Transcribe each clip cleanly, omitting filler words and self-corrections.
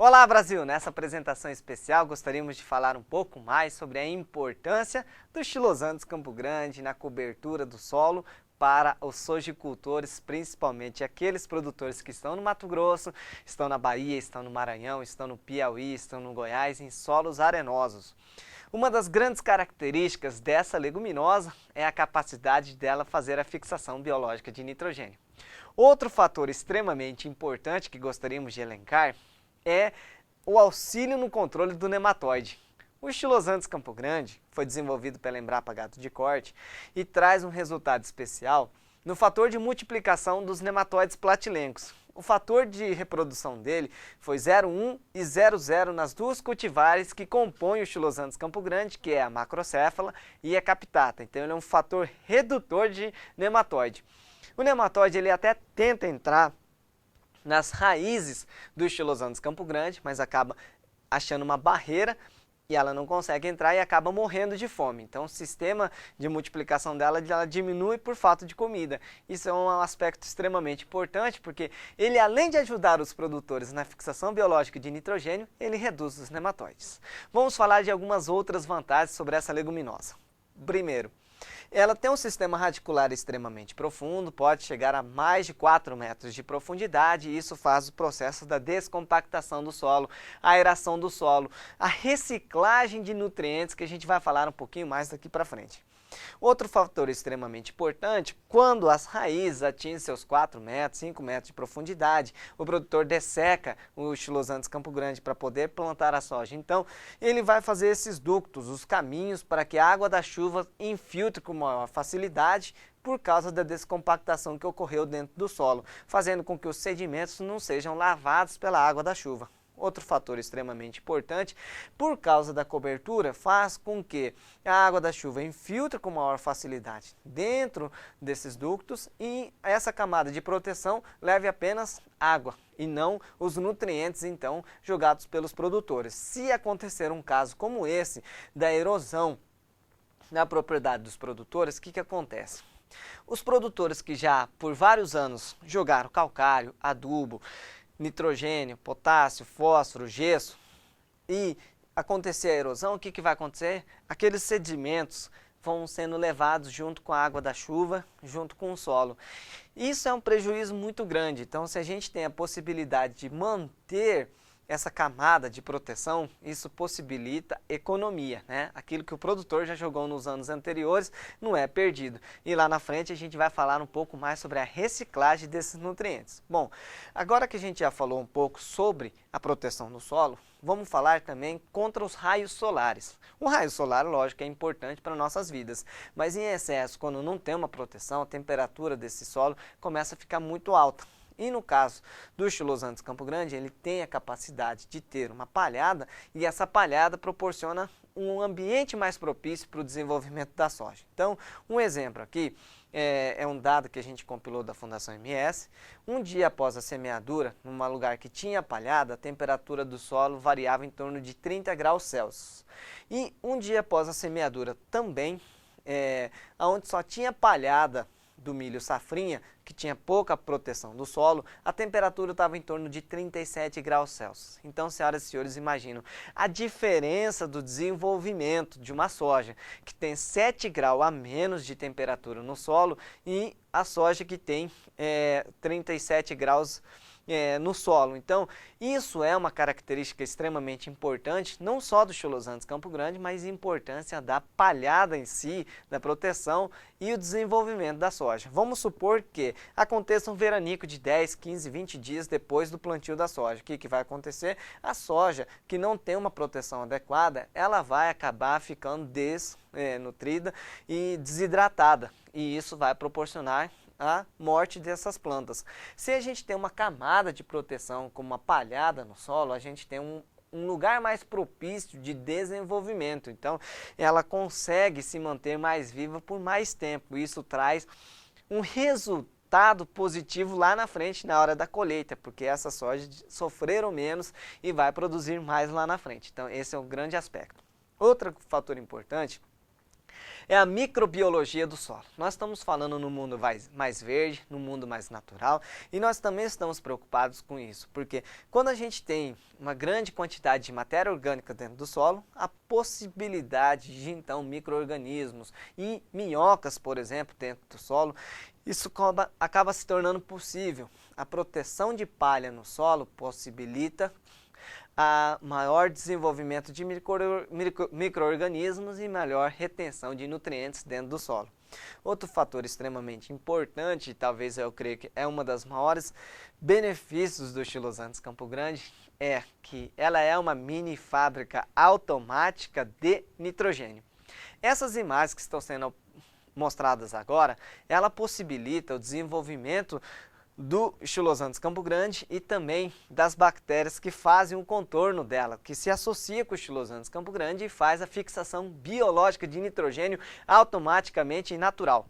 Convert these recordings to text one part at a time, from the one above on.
Olá, Brasil! Nessa apresentação especial gostaríamos de falar um pouco mais sobre a importância dos xilosantes Campo Grande na cobertura do solo para os sojicultores, principalmente aqueles produtores que estão no Mato Grosso, estão na Bahia, estão no Maranhão, estão no Piauí, estão no Goiás, em solos arenosos. Uma das grandes características dessa leguminosa é a capacidade dela fazer a fixação biológica de nitrogênio. Outro fator extremamente importante que gostaríamos de elencar é o auxílio no controle do nematóide. O Xilosantes Campo Grande foi desenvolvido pela Embrapa Gado de Corte e traz um resultado especial no fator de multiplicação dos nematóides platilencos. O fator de reprodução dele foi 0,1 e 0,0 nas duas cultivares que compõem o Xilosantes Campo Grande, que é a macrocéfala e a capitata. Então ele é um fator redutor de nematóide. O nematóide ele até tenta entrar nas raízes do Xilosantes Campo Grande, mas acaba achando uma barreira e ela não consegue entrar e acaba morrendo de fome. Então o sistema de multiplicação dela diminui por falta de comida. Isso é um aspecto extremamente importante porque ele, além de ajudar os produtores na fixação biológica de nitrogênio, ele reduz os nematóides. Vamos falar de algumas outras vantagens sobre essa leguminosa. Primeiro, ela tem um sistema radicular extremamente profundo, pode chegar a mais de 4 metros de profundidade e isso faz o processo da descompactação do solo, a aeração do solo, a reciclagem de nutrientes que a gente vai falar um pouquinho mais daqui para frente. Outro fator extremamente importante, quando as raízes atingem seus 4 metros, 5 metros de profundidade, o produtor desseca o Xilosantes Campo Grande para poder plantar a soja. Então, ele vai fazer esses ductos, os caminhos para que a água da chuva infiltre com maior facilidade por causa da descompactação que ocorreu dentro do solo, fazendo com que os sedimentos não sejam lavados pela água da chuva. Outro fator extremamente importante, por causa da cobertura, faz com que a água da chuva infiltre com maior facilidade dentro desses ductos e essa camada de proteção leve apenas água e não os nutrientes então jogados pelos produtores. Se acontecer um caso como esse da erosão na propriedade dos produtores, o que acontece? Os produtores que já por vários anos jogaram calcário, adubo, nitrogênio, potássio, fósforo, gesso e acontecer a erosão, o que vai acontecer? Aqueles sedimentos vão sendo levados junto com a água da chuva, junto com o solo. Isso é um prejuízo muito grande, então se a gente tem a possibilidade de manter essa camada de proteção, isso possibilita economia, né? Aquilo que o produtor já jogou nos anos anteriores não é perdido. E lá na frente a gente vai falar um pouco mais sobre a reciclagem desses nutrientes. Bom, agora que a gente já falou um pouco sobre a proteção do solo, vamos falar também contra os raios solares. O raio solar, lógico, é importante para nossas vidas, mas em excesso, quando não tem uma proteção, a temperatura desse solo começa a ficar muito alta. E no caso do Xilosantes Campo Grande, ele tem a capacidade de ter uma palhada e essa palhada proporciona um ambiente mais propício para o desenvolvimento da soja. Então, um exemplo aqui é um dado que a gente compilou da Fundação MS. Um dia após a semeadura, num lugar que tinha palhada, a temperatura do solo variava em torno de 30 graus Celsius. E um dia após a semeadura também, onde só tinha palhada do milho safrinha, que tinha pouca proteção do solo, a temperatura estava em torno de 37 graus Celsius. Então, senhoras e senhores, imaginam a diferença do desenvolvimento de uma soja que tem 7 graus a menos de temperatura no solo e a soja que tem 37 graus no solo. Então, isso é uma característica extremamente importante, não só do Xilosantes Campo Grande, mas a importância da palhada em si, da proteção e o desenvolvimento da soja. Vamos supor que aconteça um veranico de 10, 15, 20 dias depois do plantio da soja. O que vai acontecer? A soja que não tem uma proteção adequada, ela vai acabar ficando desnutrida e desidratada, e isso vai proporcionar a morte dessas plantas. Se a gente tem uma camada de proteção como uma palhada no solo, a gente tem um lugar mais propício de desenvolvimento. Então, ela consegue se manter mais viva por mais tempo. Isso traz um resultado positivo lá na frente, na hora da colheita, porque essas sojas sofreram menos e vai produzir mais lá na frente. Então, esse é um grande aspecto. Outro fator importante É a microbiologia do solo. Nós estamos falando no mundo mais verde, no mundo mais natural, e nós também estamos preocupados com isso, porque quando a gente tem uma grande quantidade de matéria orgânica dentro do solo, a possibilidade de então micro-organismos e minhocas, por exemplo, dentro do solo, isso acaba se tornando possível. A proteção de palha no solo possibilita a maior desenvolvimento de micro-organismos e melhor retenção de nutrientes dentro do solo. Outro fator extremamente importante, talvez eu creio que é uma das maiores benefícios do Xylos Andes Campo Grande, é que ela é uma mini fábrica automática de nitrogênio. Essas imagens que estão sendo mostradas agora, ela possibilita o desenvolvimento do Xylos Andes Campo Grande e também das bactérias que fazem o contorno dela, que se associa com o Xylos Andes Campo Grande e faz a fixação biológica de nitrogênio automaticamente e natural.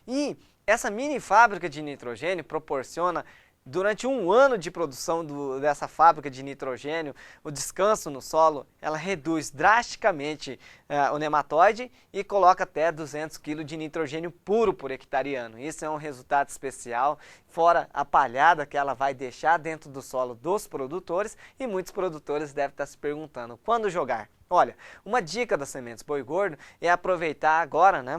E essa mini fábrica de nitrogênio proporciona, durante um ano de produção dessa fábrica de nitrogênio, o descanso no solo, ela reduz drasticamente o nematóide e coloca até 200 kg de nitrogênio puro por hectare ano. Isso é um resultado especial, fora a palhada que ela vai deixar dentro do solo dos produtores, e muitos produtores devem estar se perguntando, quando jogar? Olha, uma dica das sementes boi gordo é aproveitar agora, né,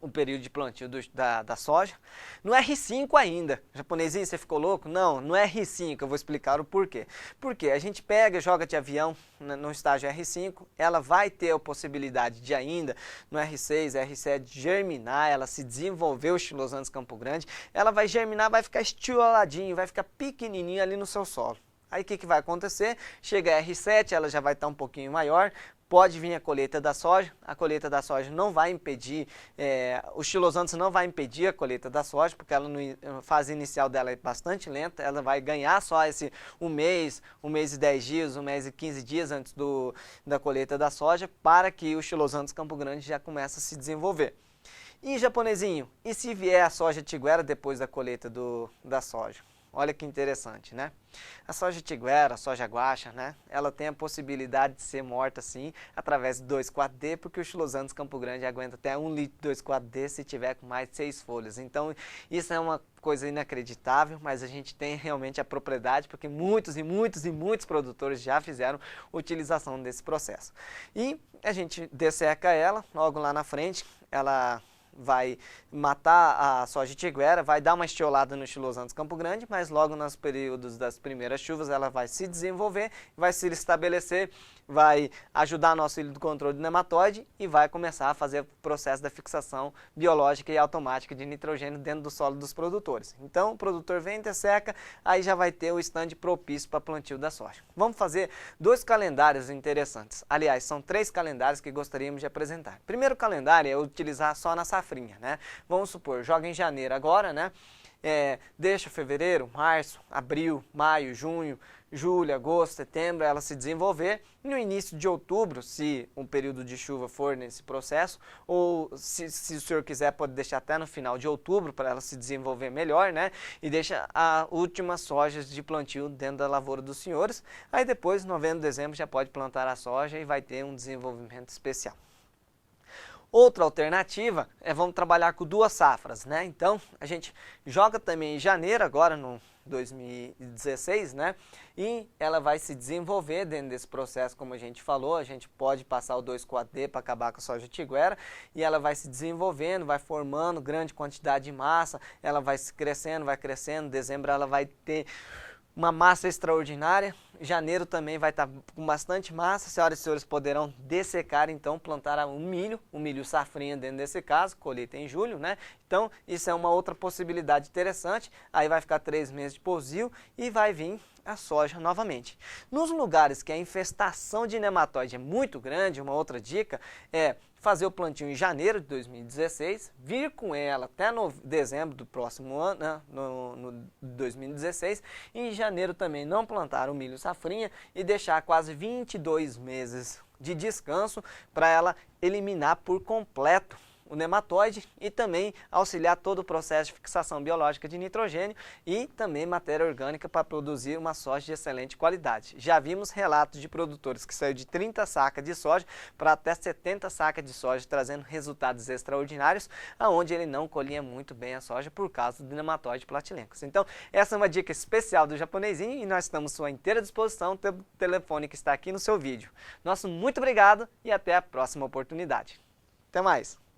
o período de plantio da soja, no R5 ainda. Japonesinho, você ficou louco? Não, no R5, eu vou explicar o porquê. Porque a gente pega, joga de avião no estágio R5, ela vai ter a possibilidade de ainda, no R6, R7, germinar, ela se desenvolver o Xylos Andes Campo Grande, ela vai germinar, vai ficar estioladinho, vai ficar pequenininho ali no seu solo. Aí o que vai acontecer? Chega a R7, ela já vai estar um pouquinho maior, pode vir a colheita da soja não vai impedir, o Xylos Andes não vai impedir a colheita da soja, porque ela na fase inicial dela é bastante lenta, ela vai ganhar só esse um mês e 10 dias, um mês e 15 dias antes da colheita da soja, para que o Xylos Andes Campo Grande já comece a se desenvolver. E japonesinho, e se vier a soja tiguera depois da colheita da soja? Olha que interessante, né? A soja tiguera, a soja guaxa, né? Ela tem a possibilidade de ser morta, sim, através do 2,4-D, porque o Xylos Andes Campo Grande aguenta até 1 litro de 2,4-D se tiver com mais de 6 folhas. Então, isso é uma coisa inacreditável, mas a gente tem realmente a propriedade, porque muitos produtores já fizeram utilização desse processo. E a gente desseca ela, logo lá na frente, ela vai matar a soja tiguera, vai dar uma estiolada no Xylos Andes Campo Grande, mas logo nos períodos das primeiras chuvas ela vai se desenvolver, vai se estabelecer, vai ajudar nosso ilha do controle do nematóide e vai começar a fazer o processo da fixação biológica e automática de nitrogênio dentro do solo dos produtores. Então o produtor vem, desseca, aí já vai ter o stand propício para plantio da soja. Vamos fazer 2 calendários interessantes. Aliás, são 3 calendários que gostaríamos de apresentar. Primeiro calendário é utilizar só na safrinha, né? Vamos supor, joga em janeiro agora, né? Deixa fevereiro, março, abril, maio, junho, julho, agosto, setembro, ela se desenvolver. No início de outubro, se um período de chuva for nesse processo, ou se o senhor quiser, pode deixar até no final de outubro para ela se desenvolver melhor, né? E deixa a última soja de plantio dentro da lavoura dos senhores. Aí depois, novembro, dezembro, já pode plantar a soja e vai ter um desenvolvimento especial. Outra alternativa é vamos trabalhar com 2 safras, né? Então, a gente joga também em janeiro, agora no 2016, né? E ela vai se desenvolver dentro desse processo, como a gente falou, a gente pode passar o 2,4-D para acabar com a soja tiguera, e ela vai se desenvolvendo, vai formando grande quantidade de massa, ela vai crescendo, em dezembro ela vai ter uma massa extraordinária. Janeiro também vai estar com bastante massa, senhoras e senhores poderão dessecar, então plantar o milho safrinha dentro desse caso, colheita em julho, né? Então isso é uma outra possibilidade interessante, aí vai ficar 3 meses de pousio e vai vir a soja novamente. Nos lugares que a infestação de nematóide é muito grande, uma outra dica é fazer o plantio em janeiro de 2016, vir com ela até dezembro do próximo ano, né, no 2016, e em janeiro também não plantar o milho safrinha e deixar quase 22 meses de descanso para ela eliminar por completo o nematóide e também auxiliar todo o processo de fixação biológica de nitrogênio e também matéria orgânica para produzir uma soja de excelente qualidade. Já vimos relatos de produtores que saiu de 30 sacas de soja para até 70 sacas de soja, trazendo resultados extraordinários, aonde ele não colhia muito bem a soja por causa do nematóide Platylencos. Então, essa é uma dica especial do Japonesinho e nós estamos à sua inteira disposição, pelo telefone que está aqui no seu vídeo. Nosso muito obrigado e até a próxima oportunidade. Até mais!